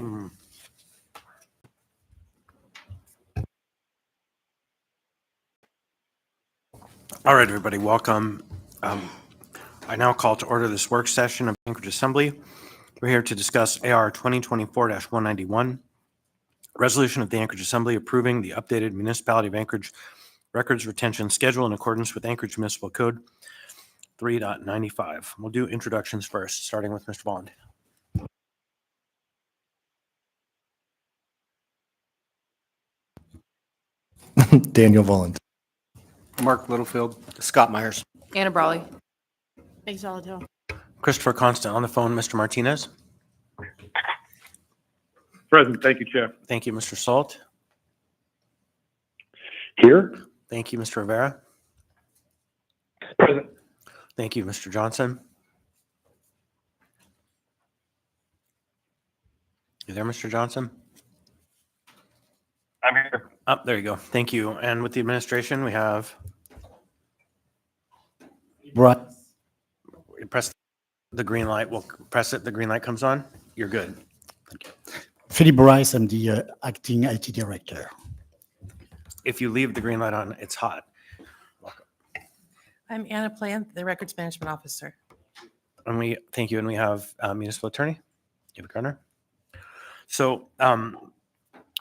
All right, everybody, welcome. I now call to order this work session of Anchorage Assembly. We're here to discuss AR 2024-191, resolution of the Anchorage Assembly approving the updated Municipality of Anchorage records retention schedule in accordance with Anchorage Municipal Code 3.95. We'll do introductions first, starting with Mr. Bond. Daniel Volland. Mark Littlefield. Scott Myers. Anna Brawley. Meg Solito. Christopher Constant on the phone. Mr. Martinez. Present. Thank you, Chair. Thank you, Mr. Salt. Here. Thank you, Mr. Rivera. Present. Thank you, Mr. Johnson. You there, Mr. Johnson? I'm here. Oh, there you go. Thank you. And with the administration, we have press the green light. We'll press it. The green light comes on. You're good. Thank you. Philip Bryce, I'm the acting IT director. If you leave the green light on, it's hot. I'm Anna Plant, the Records Management Officer. And we thank you. And we have Municipal Attorney David Garner. So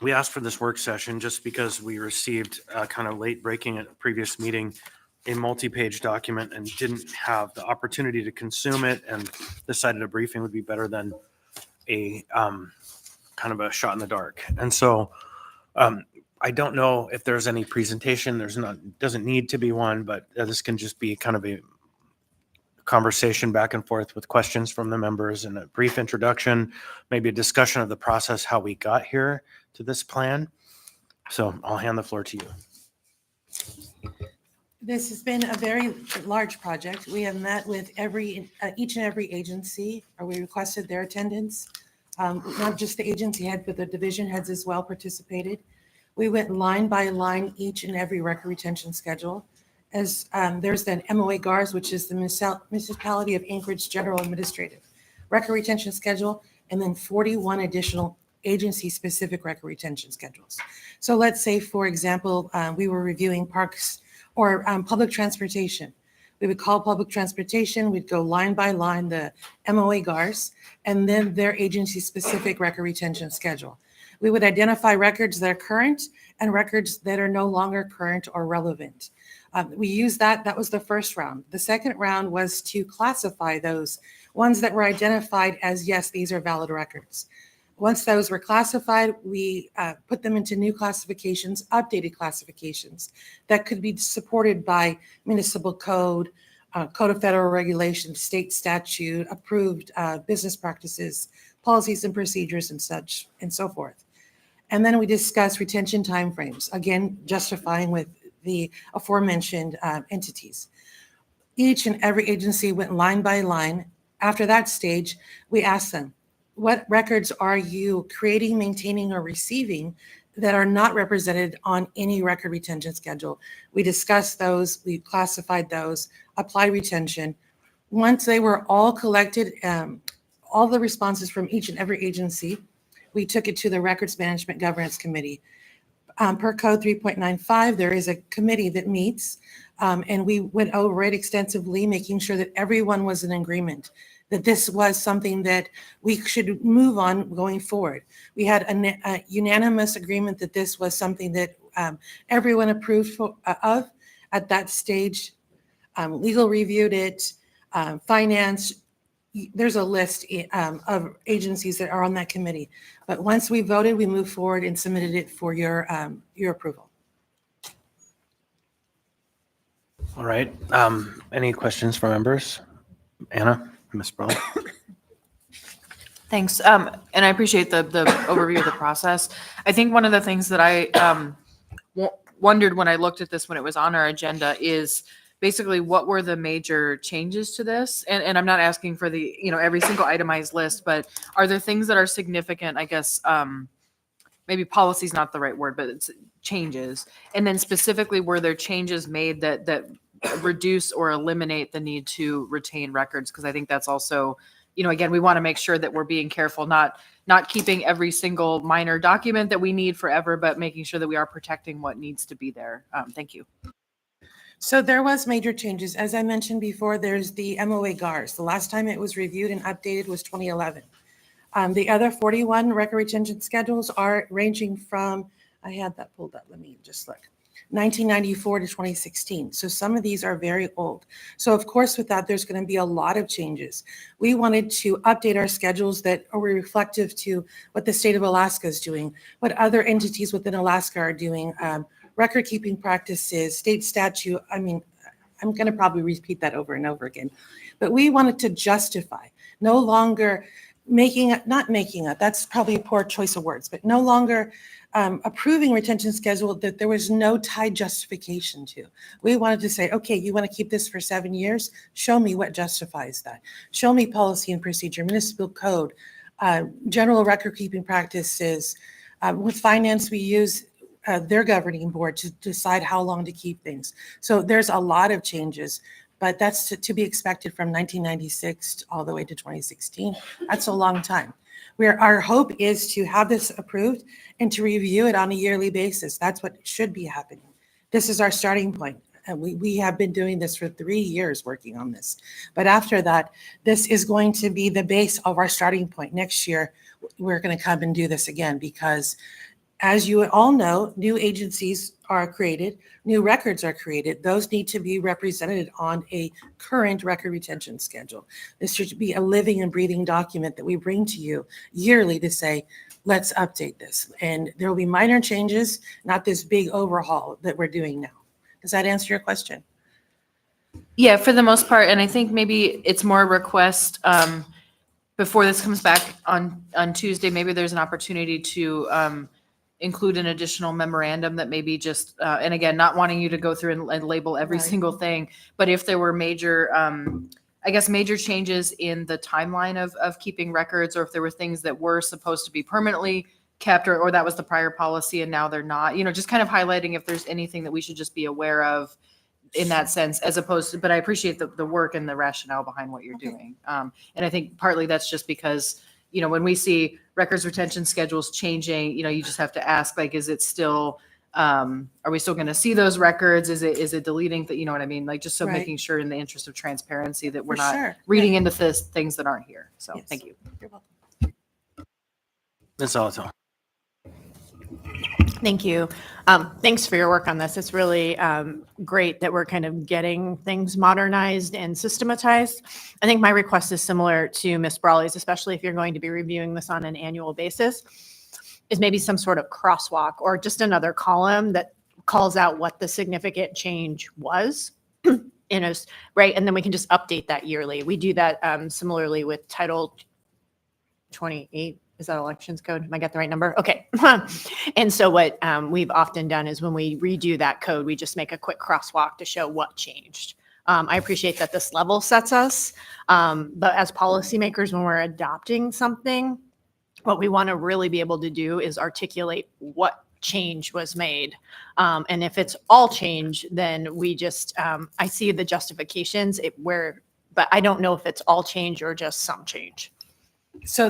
we asked for this work session just because we received kind of late breaking at a previous meeting, a multi-page document, and didn't have the opportunity to consume it, and decided a briefing would be better than a kind of a shot in the dark. And so I don't know if there's any presentation. Doesn't need to be one, but this can just be kind of a conversation back and forth with questions from the members and a brief introduction, maybe a discussion of the process, how we got here to this plan. So I'll hand the floor to you. This has been a very large project. We have met with each and every agency, or we requested their attendance. Not just the agency head, but the division heads as well participated. We went line by line, each and every record retention schedule. As there's then MOA GARS, which is the Municipality of Anchorage General Administrative Record Retention Schedule, and then 41 additional agency-specific record retention schedules. So let's say, for example, we were reviewing parks or public transportation. We would call public transportation, we'd go line by line, the MOA GARS, and then their agency-specific record retention schedule. We would identify records that are current and records that are no longer current or relevant. We used that was the first round. The second round was to classify those ones that were identified as, yes, these are valid records. Once those were classified, we put them into new classifications, updated classifications that could be supported by municipal code, code of federal regulations, state statute, approved business practices, policies and procedures and such and so forth. And then we discussed retention timeframes, again, justifying with the aforementioned entities. Each and every agency went line by line. After that stage, we asked them, what records are you creating, maintaining, or receiving that are not represented on any record retention schedule? We discussed those, we classified those, applied retention. Once they were all collected, all the responses from each and every agency, we took it to the Records Management Governance Committee. Per Code 3.95, there is a committee that meets, and we went over it extensively, making sure that everyone was in agreement, that this was something that we should move on going forward. We had a unanimous agreement that this was something that everyone approved of at that stage. Legal reviewed it, finance. There's a list of agencies that are on that committee. But once we voted, we moved forward and submitted it for your approval. All right. Any questions from members? Anna, Ms. Brawley. Thanks. And I appreciate the overview of the process. I think one of the things that I wondered when I looked at this when it was on our agenda is basically what were the major changes to this? And I'm not asking for the, every single itemized list, but are there things that are significant, I guess, maybe policy is not the right word, but it's changes. And then specifically, were there changes made that reduce or eliminate the need to retain records? Because I think that's also again, we want to make sure that we're being careful, not keeping every single minor document that we need forever, but making sure that we are protecting what needs to be there. Thank you. So there was major changes. As I mentioned before, there's the MOA GARs. The last time it was reviewed and updated was 2011. The other 41 record retention schedules are ranging from, I had that pulled up, let me just look, 1994 to 2016. So some of these are very old. So of course, with that, there's going to be a lot of changes. We wanted to update our schedules that are reflective to what the state of Alaska is doing, what other entities within Alaska are doing, record keeping practices, state statute. I mean, I'm going to probably repeat that over and over again, but we wanted to justify, no longer not making it, that's probably a poor choice of words, but no longer approving retention schedule that there was no tied justification to. We wanted to say, okay, you want to keep this for 7 years? Show me what justifies that. Show me policy and procedure, municipal code, general record keeping practices. With finance, we use their governing board to decide how long to keep things. So there's a lot of changes, but that's to be expected from 1996 all the way to 2016. That's a long time. Our hope is to have this approved and to review it on a yearly basis. That's what should be happening. This is our starting point. And we have been doing this for 3 years working on this. But after that, this is going to be the base of our starting point. Next year, we're going to come and do this again because, as you all know, new agencies are created, new records are created. Those need to be represented on a current record retention schedule. This should be a living and breathing document that we bring to you yearly to say, let's update this. And there will be minor changes, not this big overhaul that we're doing now. Does that answer your question? Yeah, for the most part, and I think maybe it's more a request before this comes back on Tuesday. Maybe there's an opportunity to include an additional memorandum that maybe just, and again, not wanting you to go through and label every Right. single thing, but if there were major, major changes in the timeline of keeping records, or if there were things that were supposed to be permanently kept, or that was the prior policy and now they're not, just kind of highlighting if there's anything that we should just be aware of in that sense, as opposed to, but I appreciate the work and the rationale behind what you're doing. And I think partly that's just because, when we see records retention schedules changing, you just have to ask, like, is it still, are we still going to see those records? Is it deleting you know what I mean? Like, just so Right. making sure in the interest of transparency that we're For not sure. reading into things that aren't here. So Yes. thank you. You're welcome. Ms. Alato. Thank you. Thanks for your work on this. It's really great that we're kind of getting things modernized and systematized. I think my request is similar to Ms. Brawley's, especially if you're going to be reviewing this on an annual basis, is maybe some sort of crosswalk or just another column that calls out what the significant change was. Right? And then we can just update that yearly. We do that similarly with Title 28. Is that elections code? Am I got the right number? Okay. And so what we've often done is when we redo that code, we just make a quick crosswalk to show what changed. I appreciate that this level sets us, but as policymakers, when we're adopting something, what we want to really be able to do is articulate what change was made. And if it's all change, then we just, I see the justifications but I don't know if it's all change or just some change. So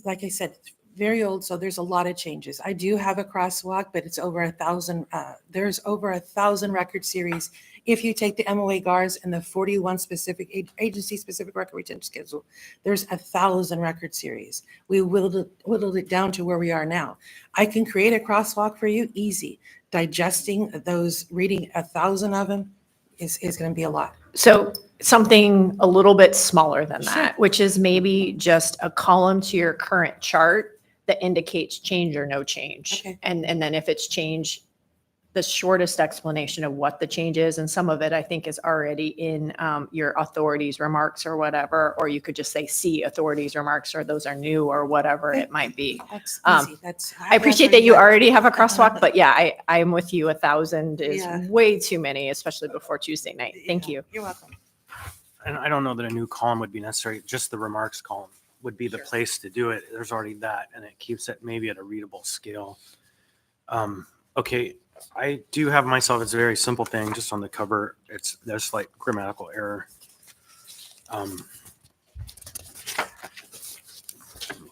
like I said, it's very old, so there's a lot of changes. I do have a crosswalk, but it's over 1,000. There's over 1,000 record series. If you take the MOA GARs and the 41 specific agency-specific record retention schedule, there's 1,000 record series. We whittled it down to where we are now. I can create a crosswalk for you, easy. Digesting those, reading 1,000 of them is going to be a lot. So something a little bit smaller than Sure. that, which is maybe just a column to your current chart that indicates change or no change. Okay. And then if it's change, the shortest explanation of what the change is. And some of it I think is already in your authorities remarks or whatever, or you could just say see authorities remarks, or those are new, or whatever it might be. That's easy. I appreciate that you already have a crosswalk, but yeah, I'm with you. 1,000 is Yeah. way too many, especially before Tuesday night. Thank you. You're welcome. And I don't know that a new column would be necessary. Just the remarks column would be the Sure. place to do it. There's already that, and it keeps it maybe at a readable scale. Okay, I do have myself. It's a very simple thing, just on the cover. There's like grammatical error.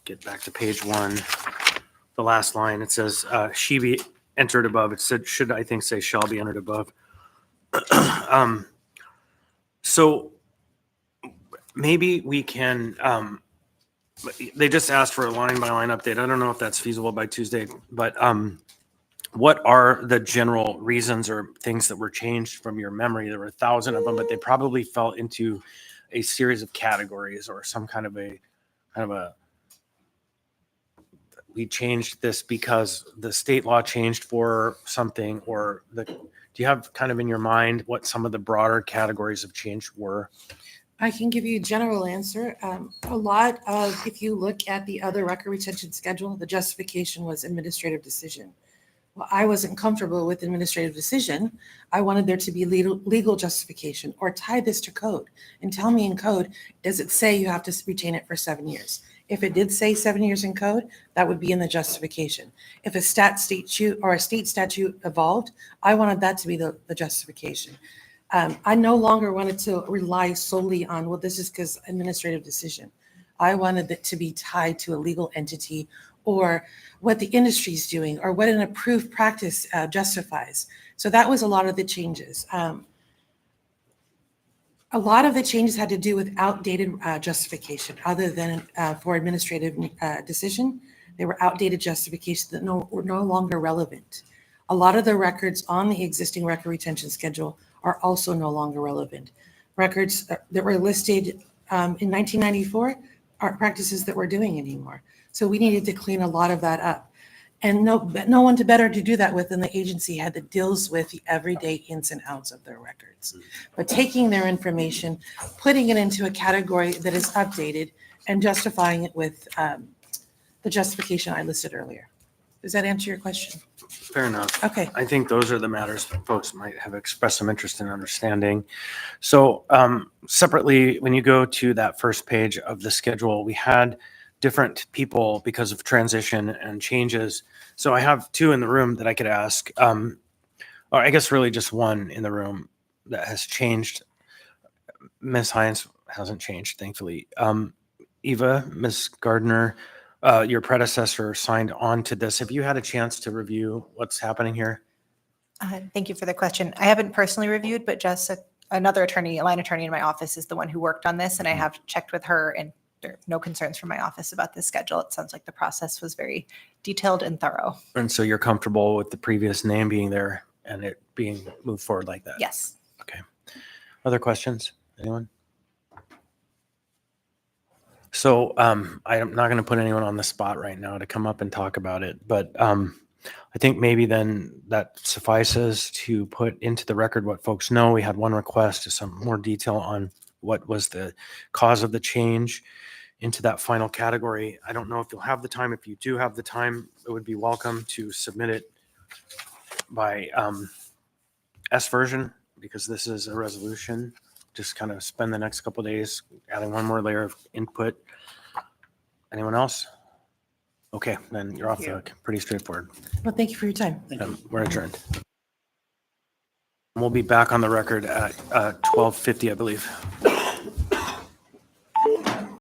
get back to page 1, the last line, it says, she be entered above. It said, should, I think, say shall be entered above. So maybe we can, they just asked for a line by line update. I don't know if that's feasible by Tuesday, but what are the general reasons or things that were changed from your memory? There were 1,000 of them, but they probably fell into a series of categories or some kind of a we changed this because the state law changed for something, or do you have kind of in your mind what some of the broader categories of change were? I can give you a general answer. A lot of, if you look at the other record retention schedule, the justification was administrative decision. Well, I wasn't comfortable with administrative decision. I wanted there to be legal justification, or tie this to code and tell me in code, does it say you have to retain it for 7 years? If it did say 7 years in code, that would be in the justification. If a statute or a state statute evolved, I wanted that to be the justification. I no longer wanted to rely solely on, well, this is because administrative decision. I wanted it to be tied to a legal entity, or what the industry is doing, or what an approved practice justifies. So that was a lot of the changes. A lot of the changes had to do with outdated justification, other than for administrative decision. They were outdated justifications that were no longer relevant. A lot of the records on the existing record retention schedule are also no longer relevant. Records that were listed in 1994 aren't practices that we're doing anymore. So we needed to clean a lot of that up. And no one better to do that with than the agency head that deals with the everyday ins and outs of their records. But taking their information, putting it into a category that is updated, and justifying it with the justification I listed earlier. Does that answer your question? Fair enough. Okay. I think those are the matters folks might have expressed some interest in understanding. So separately, when you go to that first page of the schedule, we had different people because of transition and changes. So I have 2 in the room that I could ask, or I guess really just 1 in the room that has changed. Ms. Hines hasn't changed, thankfully. Eva, Ms. Gardner, your predecessor signed on to this. Have you had a chance to review what's happening here? Thank you for the question. I haven't personally reviewed, but just another attorney, a line attorney in my office is the one who worked on this, and I have checked with her, and there are no concerns from my office about this schedule. It sounds like the process was very detailed and thorough. And so you're comfortable with the previous name being there and it being moved forward like that? Yes. Okay. Other questions? Anyone? So I'm not going to put anyone on the spot right now to come up and talk about it, but I think maybe then that suffices to put into the record what folks know. We had one request to some more detail on what was the cause of the change into that final category. I don't know if you'll have the time. If you do have the time, it would be welcome to submit it by S version, because this is a resolution. Just kind of spend the next couple of days adding one more layer of input. Anyone else? Okay, then you're off the hook. Pretty straightforward. Well, thank you for your time. We're adjourned. We'll be back on the record at 12:50, I believe.